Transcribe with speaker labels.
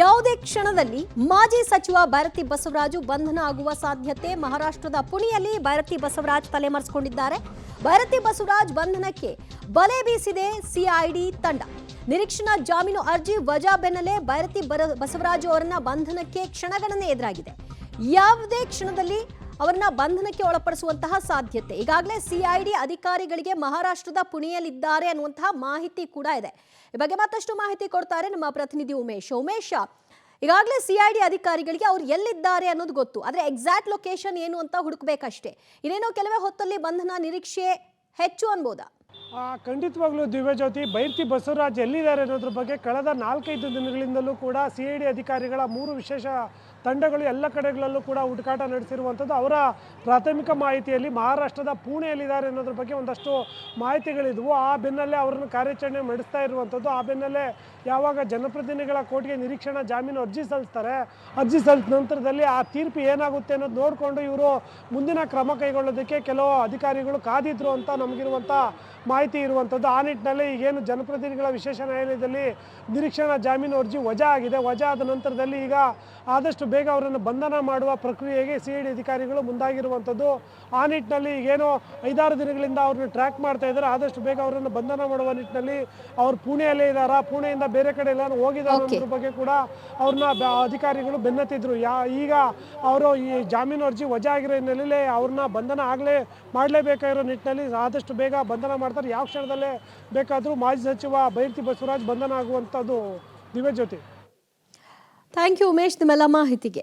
Speaker 1: ಯಾವುದೇ ಕ್ಷಣದಲ್ಲಿ ಮಾಜಿ ಸಚಿವ ಬೈರತಿ ಬಸವರಾಜು ಬಂಧನ ಆಗುವ ಸಾಧ್ಯತೆ. ಮಹಾರಾಷ್ಟ್ರದ ಪುಣೆಯಲ್ಲಿ ಬೈರತಿ ಬಸವರಾಜ್ ತಲೆಮರೆಸಿಕೊಂಡಿದ್ದಾರೆ. ಬೈರತಿ ಬಸವರಾಜ್ ಬಂಧನಕ್ಕೆ ಬಲೆ ಬೀಸಿದೆ ಸಿಐಡಿ ತಂಡ. ನಿರೀಕ್ಷಣಾ ಜಾಮೀನು ಅರ್ಜಿ ವಜಾ ಬೆನ್ನಲ್ಲೇ ಬೈರತಿ ಬಸವರಾಜು ಅವರನ್ನ ಬಂಧನಕ್ಕೆ ಕ್ಷಣಗಣನೆ ಎದುರಾಗಿದೆ. ಯಾವುದೇ ಕ್ಷಣದಲ್ಲಿ ಅವರನ್ನ ಬಂಧನಕ್ಕೆ ಒಳಪಡಿಸುವಂತಹ ಸಾಧ್ಯತೆ. ಈಗಾಗಲೇ ಸಿಐಡಿ ಅಧಿಕಾರಿಗಳಿಗೆ ಮಹಾರಾಷ್ಟ್ರದ ಪುಣೆಯಲ್ಲಿದ್ದಾರೆ ಅನ್ನುವಂತಹ ಮಾಹಿತಿ ಕೂಡ ಇದೆ. ಈ ಬಗ್ಗೆ ಮತ್ತಷ್ಟು ಮಾಹಿತಿ ಕೊಡ್ತಾರೆ ನಮ್ಮ ಪ್ರತಿನಿಧಿ ಉಮೇಶ್. ಈಗಾಗಲೇ ಸಿಐಡಿ ಅಧಿಕಾರಿಗಳಿಗೆ ಅವ್ರು ಎಲ್ಲಿದ್ದಾರೆ ಅನ್ನೋದು ಗೊತ್ತು, ಆದ್ರೆ ಎಕ್ಸಾಕ್ಟ್ ಲೊಕೇಶನ್ ಏನು ಅಂತ ಹುಡುಕ್ಬೇಕಷ್ಟೇ. ಇನ್ನೇನೋ ಕೆಲವೇ ಹೊತ್ತಲ್ಲಿ ಬಂಧನ ನಿರೀಕ್ಷೆ ಹೆಚ್ಚು ಅನ್ಬೋದಾ?
Speaker 2: ಖಂಡಿತವಾಗ್ಲೂ ದಿವ್ಯಜ್ಯೋತಿ, ಬೈರತಿ ಬಸವರಾಜ್ ಎಲ್ಲಿದ್ದಾರೆ ಅನ್ನೋದ್ರ ಬಗ್ಗೆ ಕಳೆದ 4-5 ದಿನಗಳಿಂದಲೂ ಕೂಡ ಸಿಐಡಿ ಅಧಿಕಾರಿಗಳ 3 ವಿಶೇಷ ತಂಡಗಳು ಎಲ್ಲ ಕಡೆಗಳಲ್ಲೂ ಕೂಡ ಹುಡುಕಾಟ ನಡೆಸಿರುವಂಥದ್ದು. ಅವರ ಪ್ರಾಥಮಿಕ ಮಾಹಿತಿಯಲ್ಲಿ ಮಹಾರಾಷ್ಟ್ರದ ಪುಣೆಯಲ್ಲಿದ್ದಾರೆ ಅನ್ನೋದ್ರ ಬಗ್ಗೆ ಒಂದಷ್ಟು ಮಾಹಿತಿಗಳಿದ್ವು. ಆ ಬೆನ್ನಲ್ಲೇ ಅವರನ್ನು ಕಾರ್ಯಾಚರಣೆ ನಡೆಸ್ತಾ ಇರುವಂಥದ್ದು. ಆ ಬೆನ್ನಲ್ಲೇ ಯಾವಾಗ ಜನಪ್ರತಿನಿಧಿಗಳ ಕೋರ್ಟ್ಗೆ ನಿರೀಕ್ಷಣಾ ಜಾಮೀನು ಅರ್ಜಿ ಸಲ್ಲಿಸ್ತಾರೆ, ಅರ್ಜಿ ಸಲ್ಲಿಸಿದ ನಂತರದಲ್ಲಿ ಆ ತೀರ್ಪು ಏನಾಗುತ್ತೆ ಅನ್ನೋದು ನೋಡಿಕೊಂಡು ಇವರು ಮುಂದಿನ ಕ್ರಮ ಕೈಗೊಳ್ಳೋದಕ್ಕೆ ಕೆಲವು ಅಧಿಕಾರಿಗಳು ಕಾದಿದ್ರು ಅಂತ ನಮಗಿರುವಂಥ ಮಾಹಿತಿ ಇರುವಂಥದ್ದು. ಆ ನಿಟ್ಟಿನಲ್ಲಿ ಈಗೇನು ಜನಪ್ರತಿನಿಧಿಗಳ ವಿಶೇಷ ನ್ಯಾಯಾಲಯದಲ್ಲಿ ನಿರೀಕ್ಷಣಾ ಜಾಮೀನು ಅರ್ಜಿ ವಜಾ ಆಗಿದೆ. ವಜಾ ಆದ ನಂತರದಲ್ಲಿ ಈಗ ಆದಷ್ಟು ಬೇಗ ಅವರನ್ನು ಬಂಧನ ಮಾಡುವ ಪ್ರಕ್ರಿಯೆಗೆ ಸಿಐಡಿ ಅಧಿಕಾರಿಗಳು ಮುಂದಾಗಿರುವಂಥದ್ದು. ಆ ನಿಟ್ಟಿನಲ್ಲಿ ಈಗೇನೋ 5-6 ದಿನಗಳಿಂದ ಅವ್ರನ್ನ ಟ್ರ್ಯಾಕ್ ಮಾಡ್ತಾ ಇದ್ದಾರೆ. ಆದಷ್ಟು ಬೇಗ ಅವರನ್ನು ಬಂಧನ ಮಾಡುವ ನಿಟ್ಟಿನಲ್ಲಿ ಅವ್ರು ಪುಣೆಯಲ್ಲೇ ಇದ್ದಾರಾ, ಪುಣೆಯಿಂದ ಬೇರೆ ಕಡೆ ಎಲ್ಲಾನು ಹೋಗಿದ್ದಾರೆ ಅನ್ನೋದ್ರ ಬಗ್ಗೆ ಕೂಡ ಅವ್ರನ್ನ ಅಧಿಕಾರಿಗಳು ಬೆನ್ನತ್ತಿದ್ರು. ಈಗ ಅವರು ಈ ಜಾಮೀನು ಅರ್ಜಿ ವಜಾ ಆಗಿರೋ ಹಿನ್ನೆಲೆಯಲ್ಲಿ ಅವ್ರನ್ನ ಬಂಧನ ಮಾಡಲೇಬೇಕಾಗಿರೋ ನಿಟ್ಟಿನಲ್ಲಿ ಆದಷ್ಟು ಬೇಗ ಬಂಧನ ಮಾಡ್ತಾರೆ. ಯಾವ ಕ್ಷಣದಲ್ಲೇ ಬೇಕಾದರೂ ಮಾಜಿ ಸಚಿವ ಬೈರತಿ ಬಸವರಾಜ್ ಬಂಧನ ಆಗುವಂಥದ್ದು. ದಿವ್ಯಜ್ಯೋತಿ,
Speaker 1: ಥ್ಯಾಂಕ್ ಯು ಉಮೇಶ್, ನಿಮ್ಮೆಲ್ಲ ಮಾಹಿತಿಗೆ.